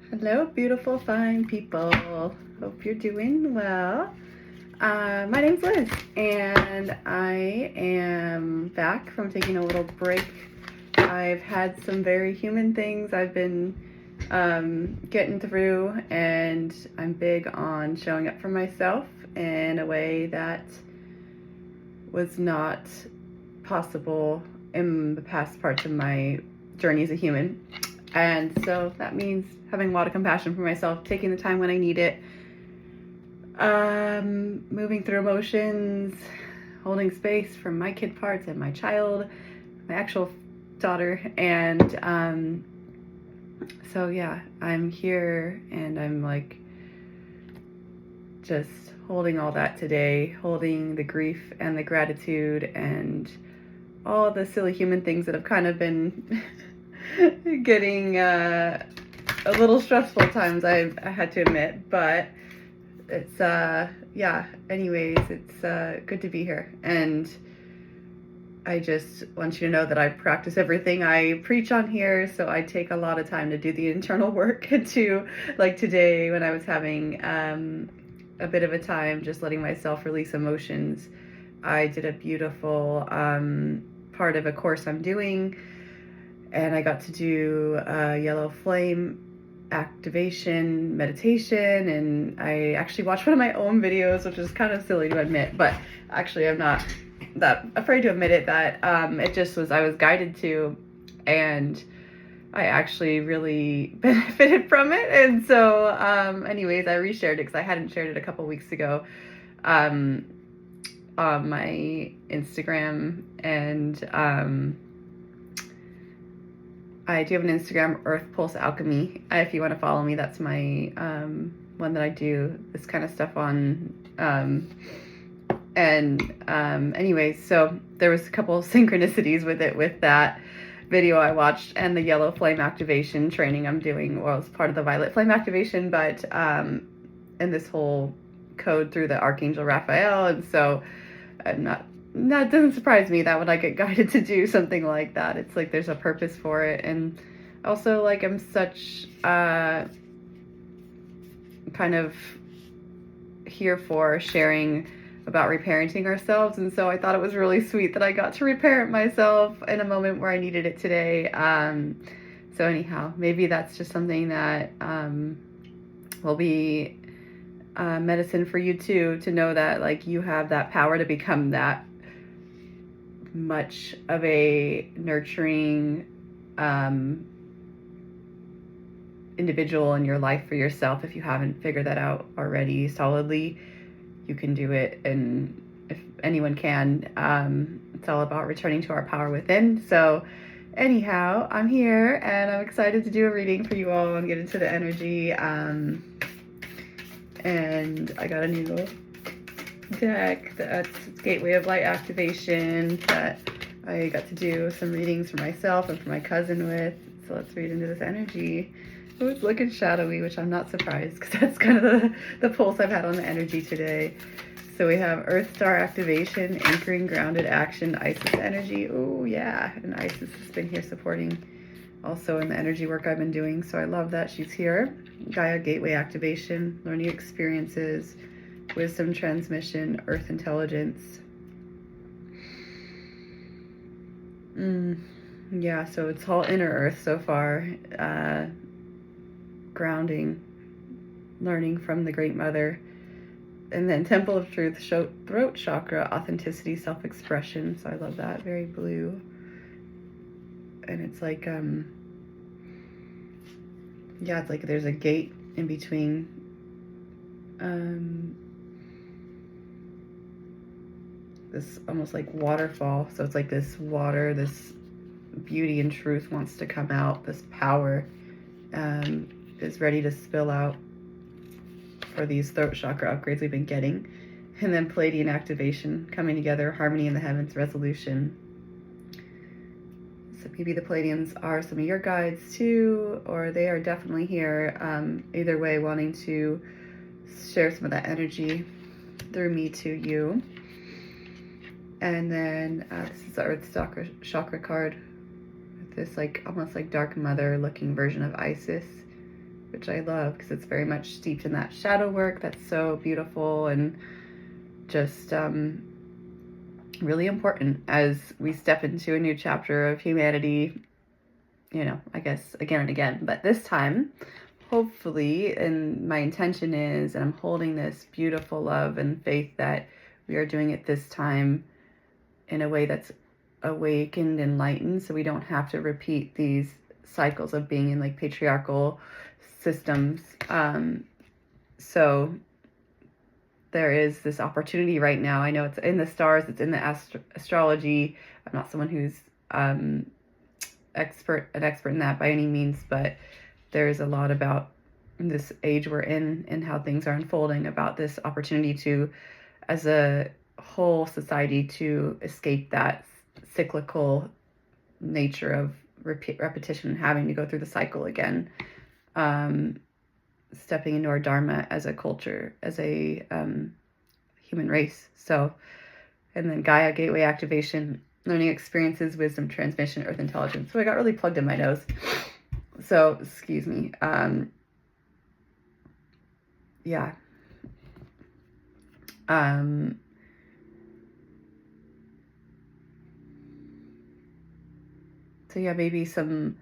Hello, beautiful, fine people. Hope you're doing well. My name's Liz, and I am back from taking a little break. I've had some very human things I've been getting through, and I'm big on showing up for myself in a way that was not possible in the past parts of my journey as a human. And so that means having a lot of compassion for myself, taking the time when I need it, moving through emotions, holding space for my kid parts and my child, my actual daughter. And so yeah, I'm here and I'm like just holding all that today, holding the grief and the gratitude and all the silly human things that have kind of been getting a little stressful at times, I had to admit, but it's yeah, anyways, it's good to be here. And I just want you to know that I practice everything I preach on here, so I take a lot of time to do the internal work and to, like today when I was having a bit of a time just letting myself release emotions, I did a beautiful part of a course I'm doing, and I got to do a yellow flame activation meditation, and I actually watched one of my own videos, which is kind of silly to admit, but actually I'm not that afraid to admit it, that it just was, I was guided to, and I actually really benefited from it. And so anyways, I reshared it because I hadn't shared it a couple weeks ago on my Instagram. And I do have an Instagram, Earth Pulse Alchemy. If you want to follow me, that's my one that I do this kind of stuff on. Anyways, so there was a couple of synchronicities with it, with that video I watched and the yellow flame activation training I'm doing. Well, it's part of the violet flame activation, but and this whole code through the Archangel Raphael. And so I'm not, that doesn't surprise me that when I get guided to do something like that, it's like there's a purpose for it. And also, like, I'm such kind of here for sharing about reparenting ourselves, and so I thought it was really sweet that I got to reparent myself in a moment where I needed it today. So anyhow, maybe that's just something that will be medicine for you too, to know that like you have that power to become that much of a nurturing individual in your life for yourself. If you haven't figured that out already solidly, you can do it. And if anyone can, it's all about returning to our power within. So anyhow, I'm here and I'm excited to do a reading for you all and get into the energy. And I got a new deck that's Gateway of Light Activation that I got to do some readings for myself and for my cousin with. So let's read into this energy. Oh, it's looking shadowy, which I'm not surprised because that's kind of the pulse I've had on the energy today. So we have Earth Star Activation, Anchoring Grounded Action, Isis energy. Oh yeah, and Isis has been here supporting also in the energy work I've been doing. So I love that she's here. Gaia Gateway Activation, Learning Experiences, Wisdom Transmission, Earth Intelligence. Yeah, so it's all inner Earth so far. Grounding, learning from the Great Mother. And then Temple of Truth, throat chakra, authenticity, self-expression. So I love that. Very blue. And it's like, yeah, it's like there's a gate in between. This almost like waterfall. So it's like this water, this beauty and truth wants to come out. This power is ready to spill out for these throat chakra upgrades we've been getting. And then Palladian activation, coming together, harmony in the heavens, resolution. So maybe the Palladians are some of your guides too, or they are definitely here. Either way, wanting to share some of that energy through me to you. And then this is the Earth chakra card with this like almost like dark mother looking version of Isis which I love because it's very much steeped in that shadow work that's so beautiful and just really important as we step into a new chapter of humanity, you know, I guess again and again. But this time, hopefully, and my intention is, and I'm holding this beautiful love and faith that we are doing it this time in a way that's awakened, enlightened, so we don't have to repeat these cycles of being in like patriarchal systems. So there is this opportunity right now. I know it's in the stars, it's in the astrology. I'm not someone who's an expert in that by any means, but there's a lot about this age we're in and how things are unfolding, about this opportunity to, as a whole society, to escape that cyclical nature of repetition, having to go through the cycle again. Stepping into our dharma as a culture, as a human race. So, and then Gaia gateway activation, learning experiences, wisdom transmission, earth intelligence. So I got really plugged in my nose. So excuse me. Yeah. So yeah, maybe some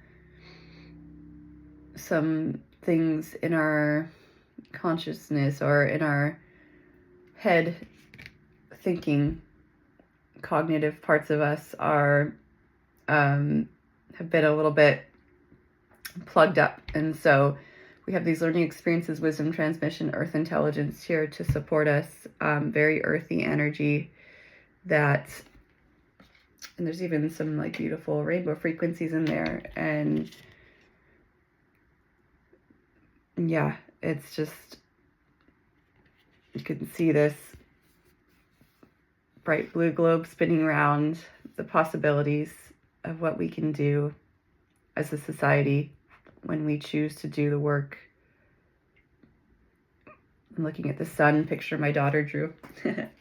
things in our consciousness or in our head thinking, cognitive parts of us are have been a little bit plugged up, and so we have these learning experiences, wisdom transmission, earth intelligence here to support us. Very earthy energy that, and there's even some like beautiful rainbow frequencies in there, and yeah, it's just, you can see this bright blue globe spinning around, the possibilities of what we can do as a society when we choose to do the work. I'm looking at the sun picture my daughter drew.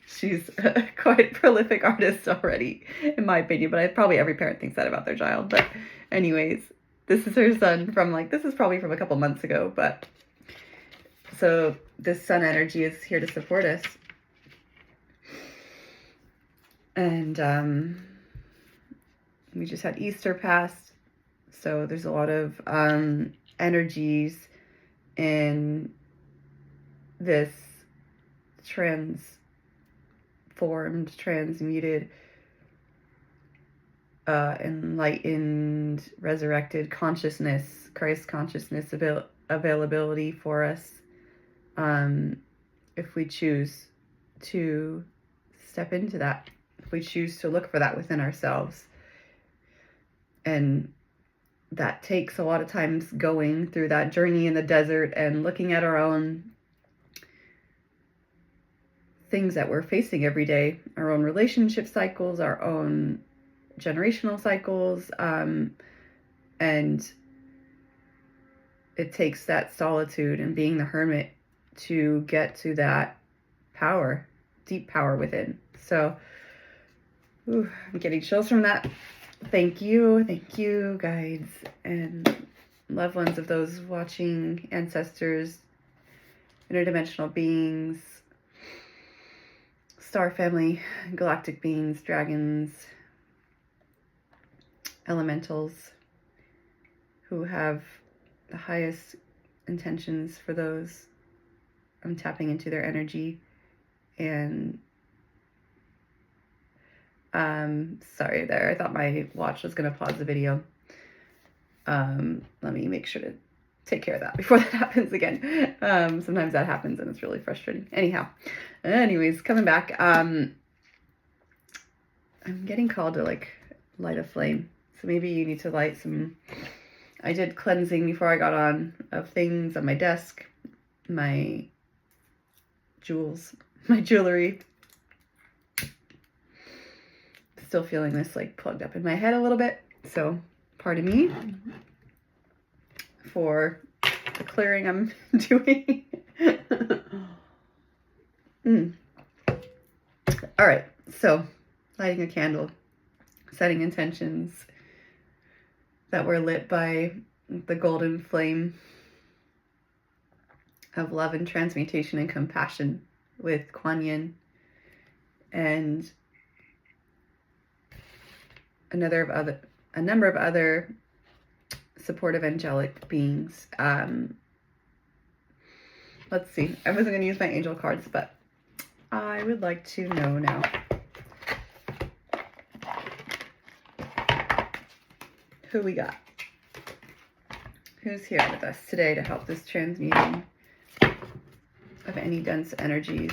She's a quite prolific artist already, in my opinion, but probably every parent thinks that about their child. But anyways, this is her sun from this is probably from a couple months ago, but so this sun energy is here to support us. And we just had Easter past, so there's a lot of energies in this transformed, transmuted, enlightened, resurrected consciousness, Christ consciousness availability for us, if we choose to step into that, if we choose to look for that within ourselves. And that takes a lot of times going through that journey in the desert and looking at our own things that we're facing every day, our own relationship cycles, our own generational cycles, and it takes that solitude and being the hermit to get to that power, deep power within. So I'm getting chills from that. Thank you, guides and loved ones of those watching, ancestors, interdimensional beings, star family, galactic beings, dragons, elementals who have the highest intentions for those. I'm tapping into their energy. And sorry there, I thought my watch was going to pause the video. Let me make sure to take care of that before that happens again. Sometimes that happens and it's really frustrating. Anyways, coming back, I'm getting called to light a flame. So maybe you need to light some. I did cleansing before I got on of things on my desk, my jewels, my jewelry. Still feeling this plugged up in my head a little bit. So pardon me for the clearing I'm doing. All right, so lighting a candle, setting intentions that were lit by the golden flame of love and transmutation and compassion with Kuan Yin and a number of other supportive angelic beings. Let's see. I wasn't going to use my angel cards, but I would like to know now. Who we got? Who's here with us today to help this transmuting of any dense energies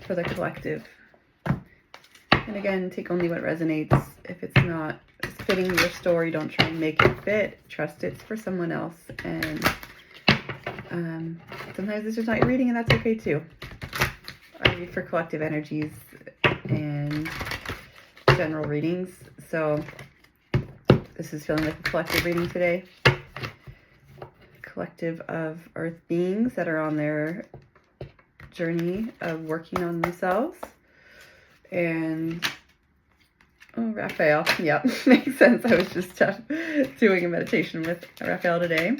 for the collective? And again, take only what resonates. If it's not fitting your story, don't try and make it fit. Trust it's for someone else. And sometimes it's just not your reading, and that's okay too. I read for collective energies and general readings. So this is feeling like a collective reading today. Collective of earth beings that are on their journey of working on themselves. And oh, Raphael. Yep, makes sense. I was just doing a meditation with Raphael today.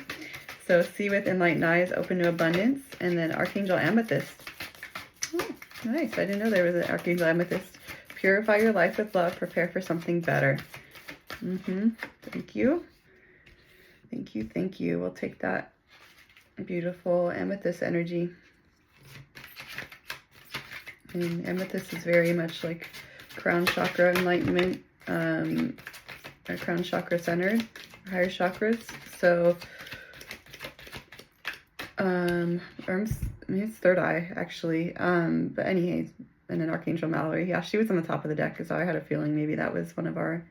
So see with enlightened eyes, open to abundance, and then Archangel Amethyst. Oh, nice. I didn't know there was an Archangel Amethyst. Purify your life with love. Prepare for something better. Thank you. Thank you. Thank you. We'll take that beautiful amethyst energy. And amethyst is very much like crown chakra enlightenment, or crown chakra centered, higher chakras. So, it's third eye actually. But anyways, and then Archangel Mallory. Yeah, she was on the top of the deck, so I had a feeling maybe that was one of our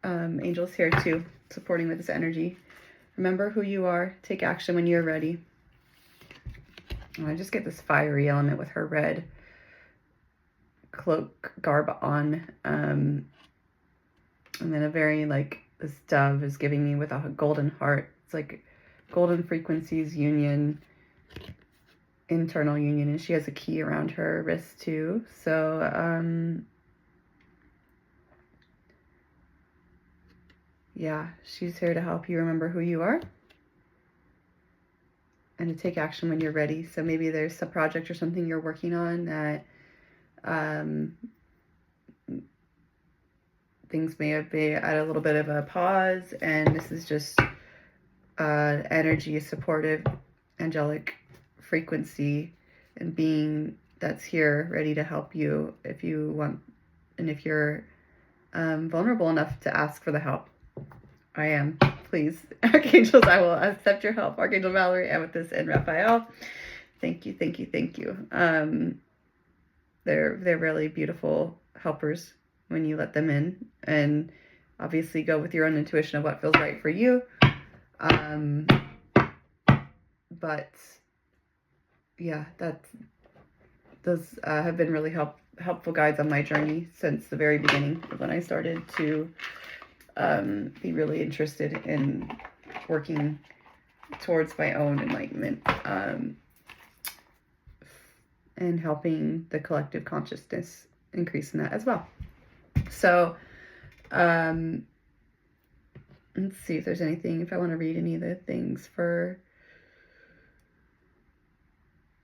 angels here too, supporting with this energy. Remember who you are. Take action when you're ready. And I just get this fiery element with her red cloak garb on. And then a very like, this dove is giving me with a golden heart. It's like golden frequencies union, internal union. And she has a key around her wrist too. So, yeah, she's here to help you remember who you are and to take action when you're ready. So maybe there's a project or something you're working on that things may have been at a little bit of a pause, and this is just energy, a supportive, angelic frequency and being that's here ready to help you if you want, and if you're vulnerable enough to ask for the help. I am. Please, Archangels, I will accept your help. Archangel Valerie, Amethyst, and Raphael. Thank you, thank you, thank you. They're really beautiful helpers when you let them in, and obviously go with your own intuition of what feels right for you. But yeah, those have been really helpful guides on my journey since the very beginning when I started to be really interested in working towards my own enlightenment, and helping the collective consciousness increase in that as well. So, let's see if there's anything, if I want to read any of the things for,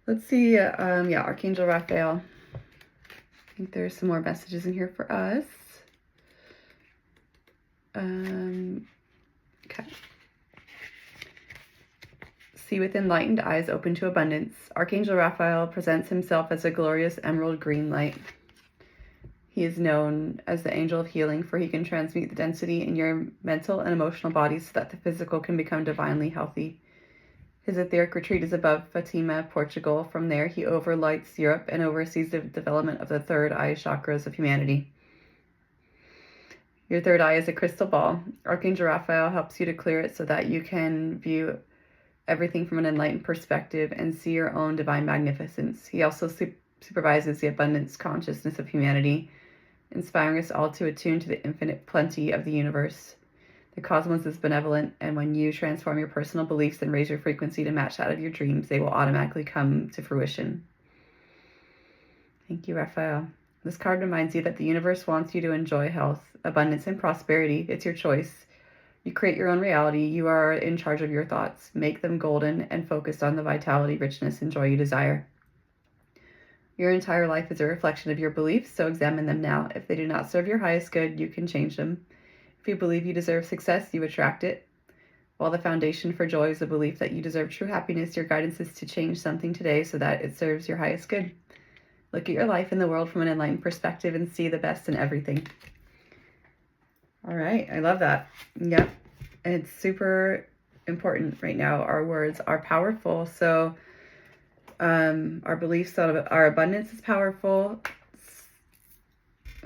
let's see, yeah, Archangel Raphael. I think there's some more messages in here for us. Okay. See with enlightened eyes open to abundance. Archangel Raphael presents himself as a glorious emerald green light. He is known as the angel of healing, for he can transmute the density in your mental and emotional bodies so that the physical can become divinely healthy. His etheric retreat is above Fatima, Portugal. From there, he overlights Europe and oversees the development of the third eye chakras of humanity. Your third eye is a crystal ball. Archangel Raphael helps you to clear it so that you can view everything from an enlightened perspective and see your own divine magnificence. He also supervises the abundance consciousness of humanity, inspiring us all to attune to the infinite plenty of the universe. The cosmos is benevolent, and when you transform your personal beliefs and raise your frequency to match that of your dreams, they will automatically come to fruition. Thank you, Raphael. This card reminds you that the universe wants you to enjoy health, abundance, and prosperity. It's your choice. You create your own reality. You are in charge of your thoughts. Make them golden and focused on the vitality, richness, and joy you desire. Your entire life is a reflection of your beliefs, so examine them now. If they do not serve your highest good, you can change them. If you believe you deserve success, you attract it. While the foundation for joy is the belief that you deserve true happiness, your guidance is to change something today so that it serves your highest good. Look at your life and the world from an enlightened perspective and see the best in everything. All right, I love that. Yep, it's super important right now. Our words are powerful. So our beliefs on our abundance is powerful.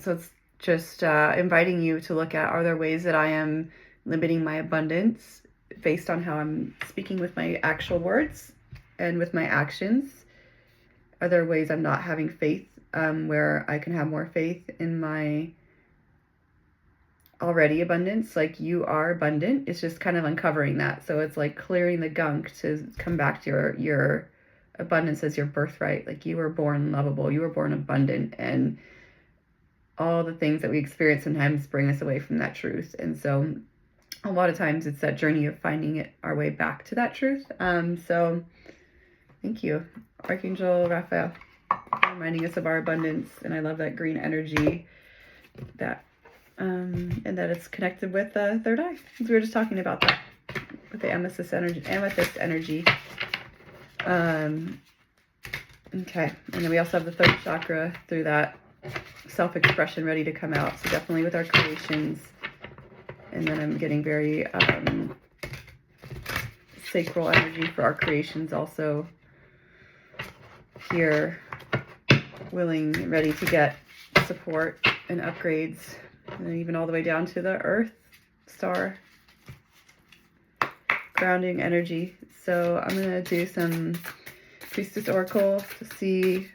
So it's just inviting you to look at, are there ways that I am limiting my abundance based on how I'm speaking with my actual words and with my actions? Are there ways I'm not having faith where I can have more faith in my already abundance? Like, you are abundant. It's just kind of uncovering that. So it's like clearing the gunk to come back to your abundance as your birthright. Like, you were born lovable. You were born abundant. And all the things that we experience sometimes bring us away from that truth. And so a lot of times it's that journey of finding our way back to that truth. So thank you, Archangel Raphael, reminding us of our abundance. And I love that green energy, that and that it's connected with the third eye. We were just talking about that with the amethyst energy. Okay, and then we also have the third chakra through that self-expression ready to come out. So definitely with our creations. And then I'm getting very sacral energy for our creations also here, willing and ready to get support and upgrades, and even all the way down to the earth star grounding energy. So I'm going to do some priestess oracle to see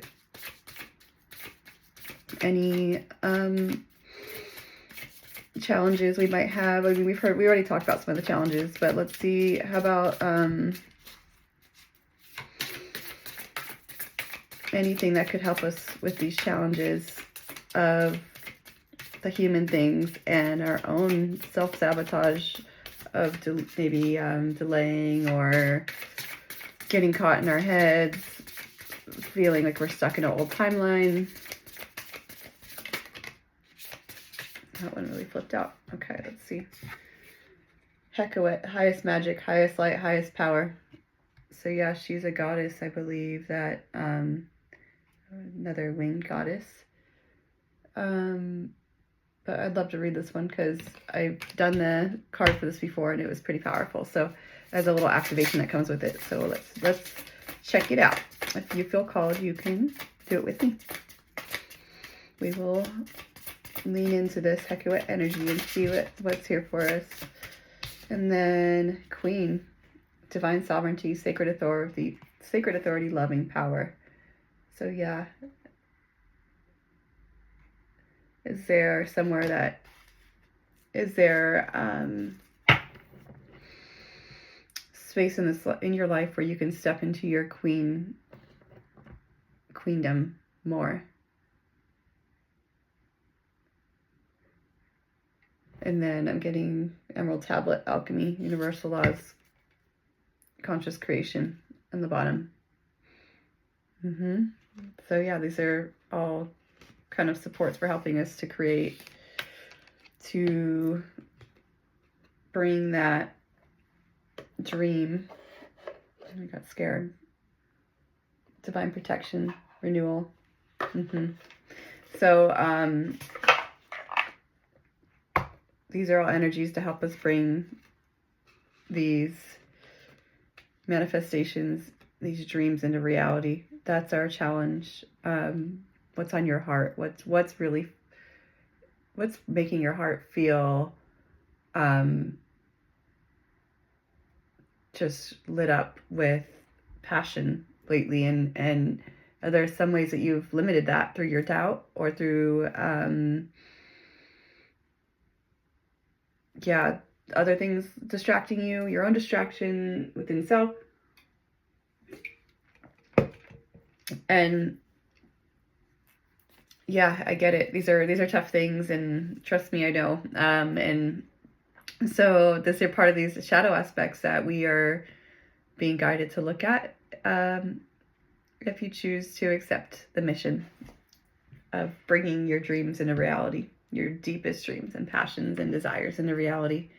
any challenges we might have. I mean, we already talked about some of the challenges, but let's see, how about anything that could help us with these challenges of the human things and our own self-sabotage of maybe delaying or getting caught in our heads, feeling like we're stuck in an old timeline. That one really flipped out. Okay, let's see. Hecate, highest magic, highest light, highest power. So yeah, she's a goddess, I believe, that another winged goddess. But I'd love to read this one because I've done the card for this before and it was pretty powerful. So there's a little activation that comes with it. So let's check it out. If you feel called, you can do it with me. We will lean into this Hecate energy and see what's here for us. And then Queen, divine sovereignty, sacred authority, loving power. So yeah, is there space in your life where you can step into your queendom more? And then I'm getting Emerald Tablet, Alchemy, Universal Laws, Conscious Creation on the bottom. So yeah, these are all kind of supports for helping us to bring that dream. I got scared. Divine protection, renewal. So these are all energies to help us bring these manifestations, these dreams into reality. That's our challenge. What's on your heart? What's making your heart feel just lit up with passion lately? And are there some ways that you've limited that through your doubt or through other things distracting you, your own distraction within self? And yeah, I get it. These are tough things, and trust me, I know. And So this is part of these shadow aspects that we are being guided to look at, if you choose to accept the mission of bringing your dreams into reality, your deepest dreams and passions and desires into reality.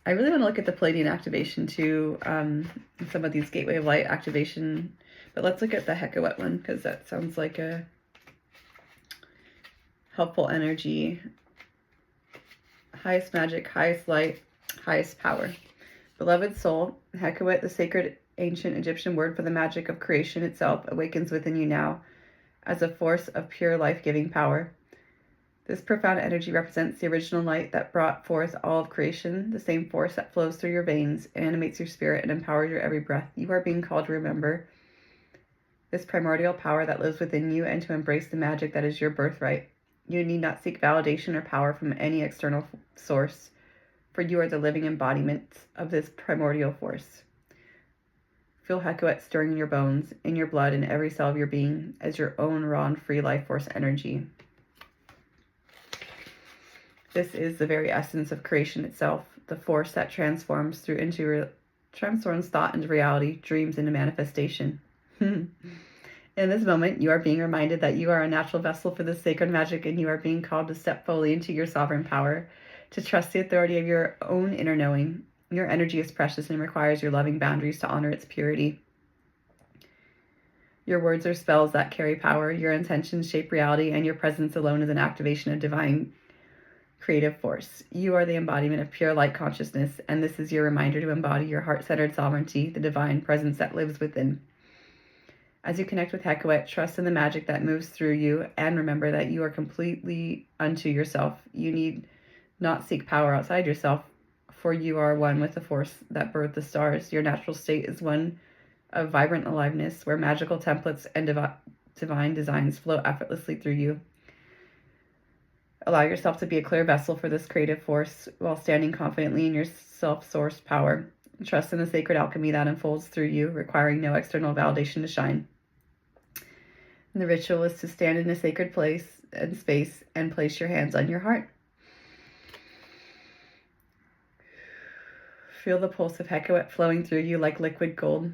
I really want to look at the Pleiadian activation too, some of these Gateway of Light activation, but let's look at the Hekawet one because that sounds like a helpful energy. Highest magic, highest light, highest power. Beloved soul, Hekawet, the sacred ancient Egyptian word for the magic of creation itself, awakens within you now as a force of pure life-giving power. This profound energy represents the original light that brought forth all of creation, the same force that flows through your veins, animates your spirit, and empowers your every breath. You are being called to remember this primordial power that lives within you and to embrace the magic that is your birthright. You need not seek validation or power from any external source, for you are the living embodiment of this primordial force. Feel Hekawet stirring in your bones, in your blood, in every cell of your being as your own raw and free life force energy. This is the very essence of creation itself, the force that transforms thought into reality, dreams into manifestation. In this moment, you are being reminded that you are a natural vessel for this sacred magic, and you are being called to step fully into your sovereign power, to trust the authority of your own inner knowing. Your energy is precious and requires your loving boundaries to honor its purity. Your words are spells that carry power. Your intentions shape reality, and your presence alone is an activation of divine creative force. You are the embodiment of pure light consciousness, and this is your reminder to embody your heart-centered sovereignty, the divine presence that lives within. As you connect with Hekawet, trust in the magic that moves through you, and remember that you are completely unto yourself. You need not seek power outside yourself, for you are one with the force that birthed the stars. Your natural state is one of vibrant aliveness, where magical templates and divine designs flow effortlessly through you. Allow yourself to be a clear vessel for this creative force while standing confidently in your self-sourced power. Trust in the sacred alchemy that unfolds through you, requiring no external validation to shine. And the ritual is to stand in a sacred place and space and place your hands on your heart. Feel the pulse of Hekawet flowing through you like liquid gold.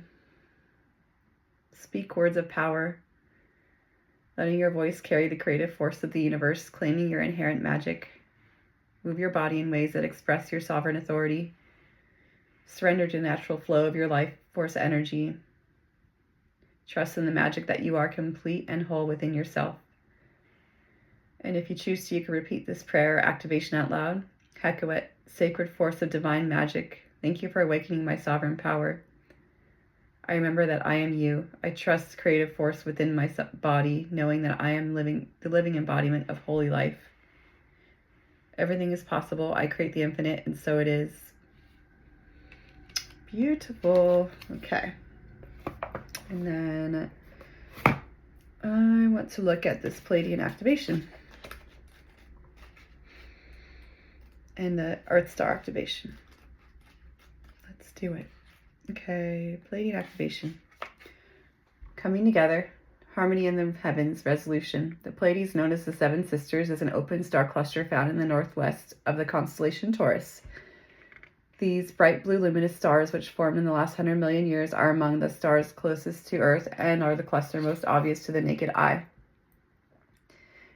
Speak words of power, letting your voice carry the creative force of the universe, claiming your inherent magic. Move your body in ways that express your sovereign authority. Surrender to the natural flow of your life force energy. Trust in the magic that you are complete and whole within yourself. And if you choose to, you can repeat this prayer or activation out loud. Hekawet, sacred force of divine magic, thank you for awakening my sovereign power. I remember that I am you. I trust creative force within my body, knowing that I am the living embodiment of holy life. Everything is possible. I create the infinite, and so it is. Beautiful. Okay. And then I want to look at this Pleiadian activation and the Earth Star activation. Let's do it. Okay, Pleiadian activation. Coming together, harmony in the heavens, resolution. The Pleiades, known as the Seven Sisters, is an open star cluster found in the northwest of the constellation Taurus. These bright blue luminous stars, which formed in the last 100 million years, are among the stars closest to Earth and are the cluster most obvious to the naked eye.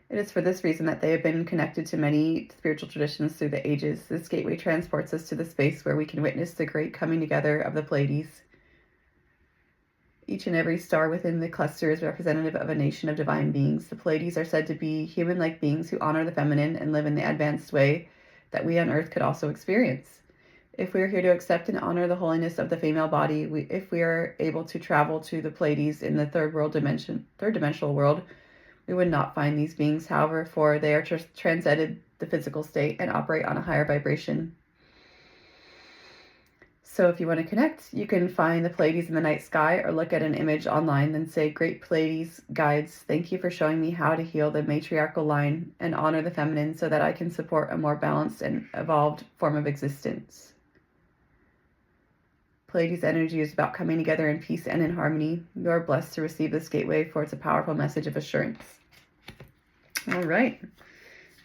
It is for this reason that they have been connected to many spiritual traditions through the ages. This gateway transports us to the space where we can witness the great coming together of the Pleiades. Each and every star within the cluster is representative of a nation of divine beings. The Pleiades are said to be human-like beings who honor the feminine and live in the advanced way that we on Earth could also experience. If we are here to accept and honor the holiness of the female body, if we are able to travel to the Pleiades in the third dimensional world, we would not find these beings, however, for they are transcended the physical state and operate on a higher vibration. So if you want to connect, you can find the Pleiades in the night sky or look at an image online and say, "Great Pleiades guides, thank you for showing me how to heal the matriarchal line and honor the feminine so that I can support a more balanced and evolved form of existence." Pleiades energy is about coming together in peace and in harmony. You are blessed to receive this gateway, for it's a powerful message of assurance. All right.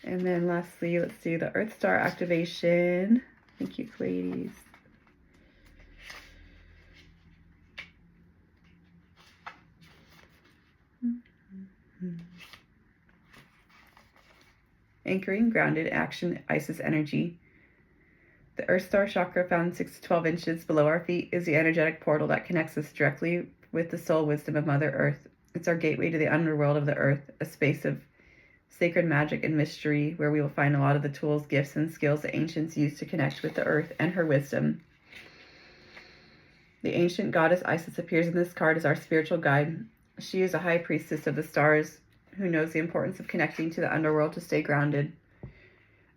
And then lastly, let's do the Earth Star activation. Thank you, Pleiades. Anchoring, grounded, action, Isis energy. The Earth Star chakra, found 6 to 12 inches below our feet, is the energetic portal that connects us directly with the soul wisdom of Mother Earth. It's our gateway to the underworld of the earth, a space of sacred magic and mystery where we will find a lot of the tools, gifts, and skills the ancients used to connect with the earth and her wisdom. The ancient goddess Isis appears in this card as our spiritual guide. She is a high priestess of the stars who knows the importance of connecting to the underworld to stay grounded,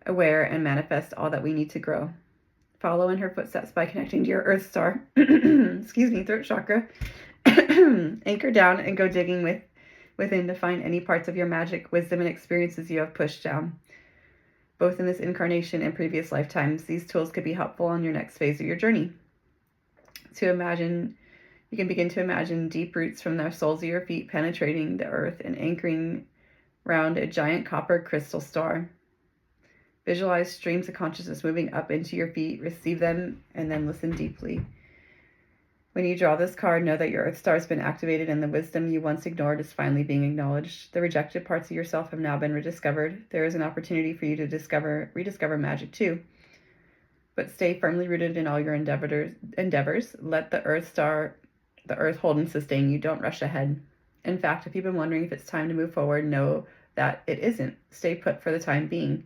aware, and manifest all that we need to grow. Follow in her footsteps by connecting to your Earth Star, throat chakra. Anchor down and go digging within to find any parts of your magic, wisdom, and experiences you have pushed down. Both in this incarnation and previous lifetimes, these tools could be helpful on your next phase of your journey. You can begin to imagine deep roots from the soles of your feet penetrating the earth and anchoring round a giant copper crystal star. Visualize streams of consciousness moving up into your feet, receive them, and then listen deeply. When you draw this card, know that your Earth Star has been activated and the wisdom you once ignored is finally being acknowledged. The rejected parts of yourself have now been rediscovered. There is an opportunity for you to rediscover magic too. But stay firmly rooted in all your endeavors. Let the Earth hold and sustain you. Don't rush ahead. In fact, if you've been wondering if it's time to move forward, know that it isn't. Stay put for the time being.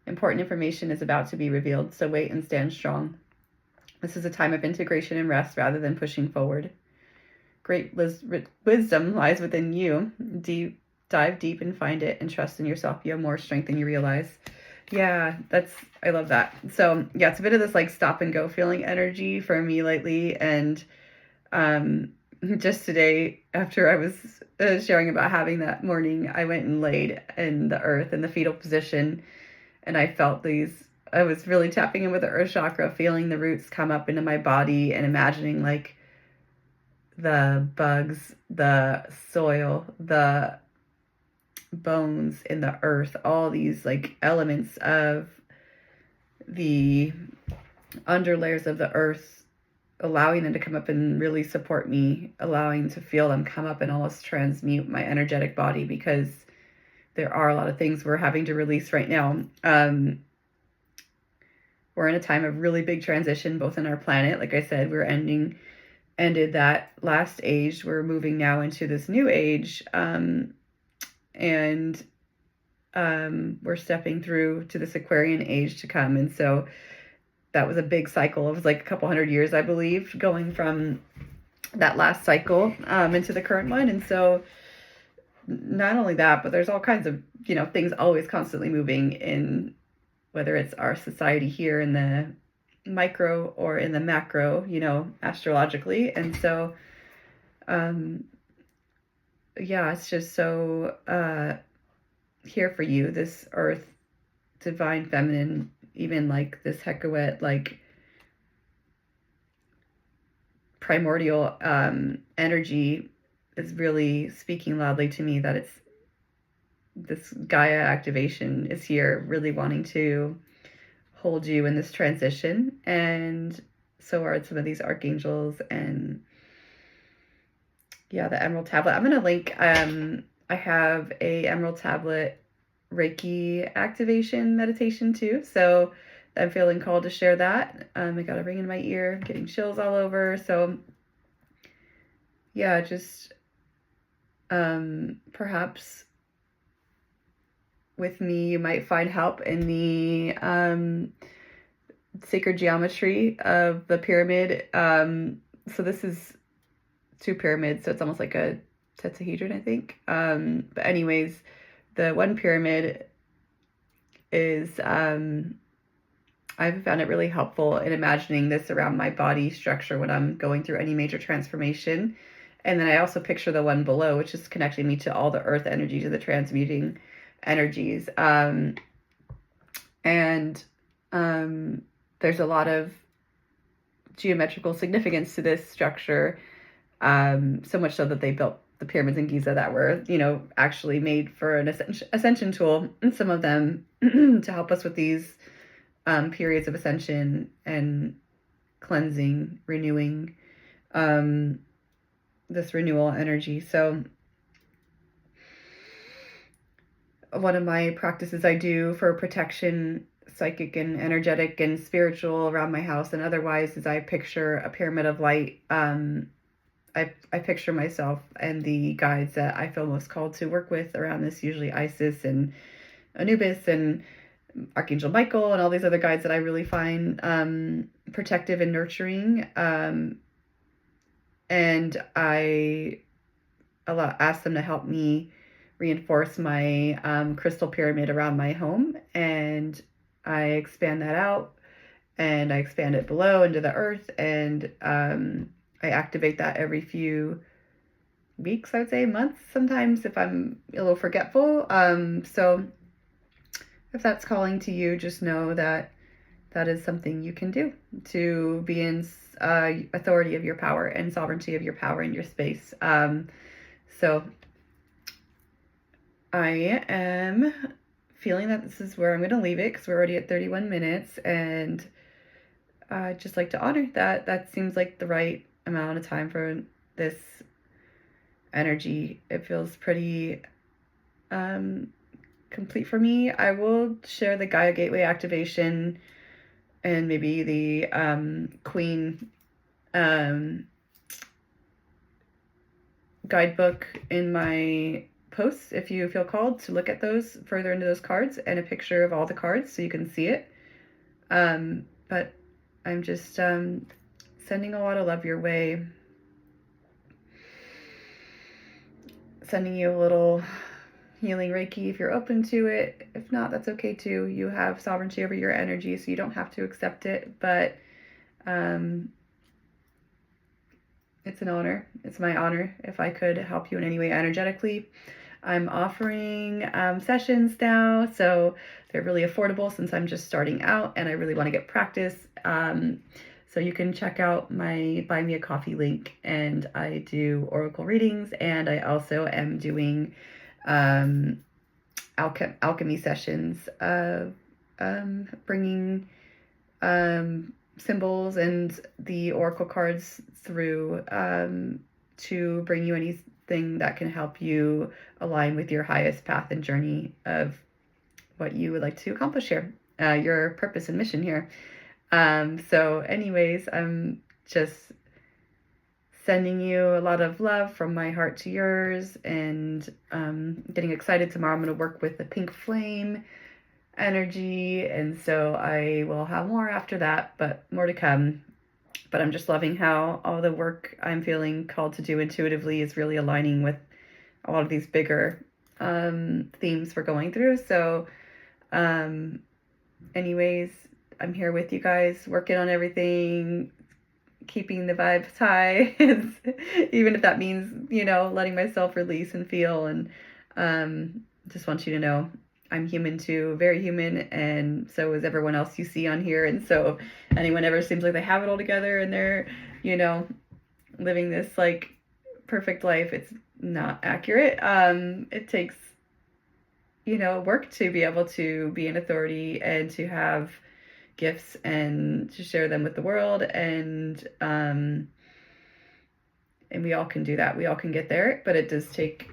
Important information is about to be revealed, so wait and stand strong. This is a time of integration and rest rather than pushing forward. Great wisdom lies within you. Dive deep and find it and trust in yourself. You have more strength than you realize. Yeah, I love that. So yeah, it's a bit of this like stop and go feeling energy for me lately. And just today, after I was sharing about having that morning, I went and laid in the earth in the fetal position, and I felt I was really tapping in with the earth chakra, feeling the roots come up into my body and imagining like the bugs, the soil, the bones in the earth, all these like elements of the underlayers of the earth, allowing them to come up and really support me, allowing to feel them come up and almost transmute my energetic body, because there are a lot of things we're having to release right now. We're in a time of really big transition, both in our planet. Like I said, we're ended that last age. We're moving now into this new age. And we're stepping through to this Aquarian age to come. And so that was a big cycle. It was like a couple hundred years, I believe, going from that last cycle into the current one. And so not only that, but there's all kinds of, things always constantly moving in, whether it's our society here in the micro or in the macro, astrologically. And so, it's just so here for you, this earth, divine feminine, even like this Hecate, like primordial energy is really speaking loudly to me that it's this Gaia activation is here, really wanting to hold you in this transition. And so are some of these archangels. And the Emerald Tablet. I'm going to link, I have a Emerald Tablet Reiki activation meditation too. So I'm feeling called to share that. I got a ring in my ear, getting chills all over. So just perhaps with me, you might find help in the sacred geometry of the pyramid. So this is 2 pyramids, so it's almost like a tetrahedron, I think. But anyways, the one pyramid is, I've found it really helpful in imagining this around my body structure when I'm going through any major transformation. And then I also picture the one below, which is connecting me to all the earth energy, to the transmuting energies. There's a lot of geometrical significance to this structure, so much so that they built the pyramids in Giza that were, actually made for an ascension tool, and some of them to help us with these periods of ascension and cleansing, renewing, this renewal energy. So one of my practices I do for protection, psychic and energetic and spiritual around my house and otherwise, is I picture a pyramid of light. I picture myself and the guides that I feel most called to work with around this, usually Isis and Anubis and Archangel Michael and all these other guides that I really find protective and nurturing. And I ask them to help me reinforce my crystal pyramid around my home. And I expand that out and I expand it below into the earth. And I activate that every few weeks, I would say, months sometimes if I'm a little forgetful. So if that's calling to you, just know that that is something you can do to be in authority of your power and sovereignty of your power in your space. So I am feeling that this is where I'm going to leave it because we're already at 31 minutes. And I'd just like to honor that. That seems like the right amount of time for this energy. It feels pretty complete for me. I will share the Gaia Gateway activation and maybe the Queen guidebook in my posts if you feel called to look at those further into those cards, and a picture of all the cards so you can see it. But I'm just sending a lot of love your way. Sending you a little healing Reiki if you're open to it. If not, that's okay too. You have sovereignty over your energy, so you don't have to accept it. But it's an honor. It's my honor if I could help you in any way energetically. I'm offering sessions now, so they're really affordable since I'm just starting out and I really want to get practice. So you can check out my Buy Me a Coffee link, and I do oracle readings, and I also am doing alchemy sessions of bringing symbols and the oracle cards through to bring you anything that can help you align with your highest path and journey of what you would like to accomplish here, your purpose and mission here. So anyways, I'm just sending you a lot of love from my heart to yours, and getting excited. Tomorrow I'm going to work with the pink flame energy, and so I will have more after that, but more to come. But I'm just loving how all the work I'm feeling called to do intuitively is really aligning with a lot of these bigger themes we're going through. So anyways, I'm here with you guys, working on everything, keeping the vibes high, even if that means, letting myself release and feel. And just want you to know I'm human too, very human, and so is everyone else you see on here. And so if anyone ever seems like they have it all together and they're, living this like perfect life, it's not accurate. It takes, work to be able to be an authority and to have gifts and to share them with the world. And we all can do that. We all can get there, but it does take,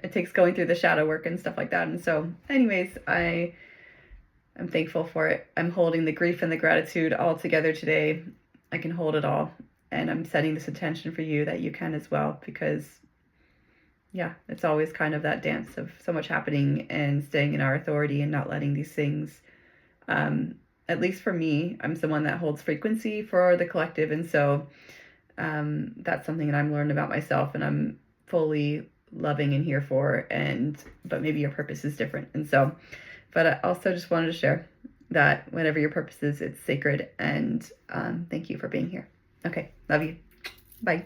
it takes going through the shadow work and stuff like that. And so anyways, I'm thankful for it. I'm holding the grief and the gratitude all together today. I can hold it all. And I'm setting this intention for you that you can as well, because it's always kind of that dance of so much happening and staying in our authority and not letting these things, at least for me, I'm someone that holds frequency for the collective. And so that's something that I'm learning about myself, and I'm fully loving and here for, but maybe your purpose is different. And so, but I also just wanted to share that whatever your purpose is, it's sacred. And thank you for being here. Okay. Love you. Bye.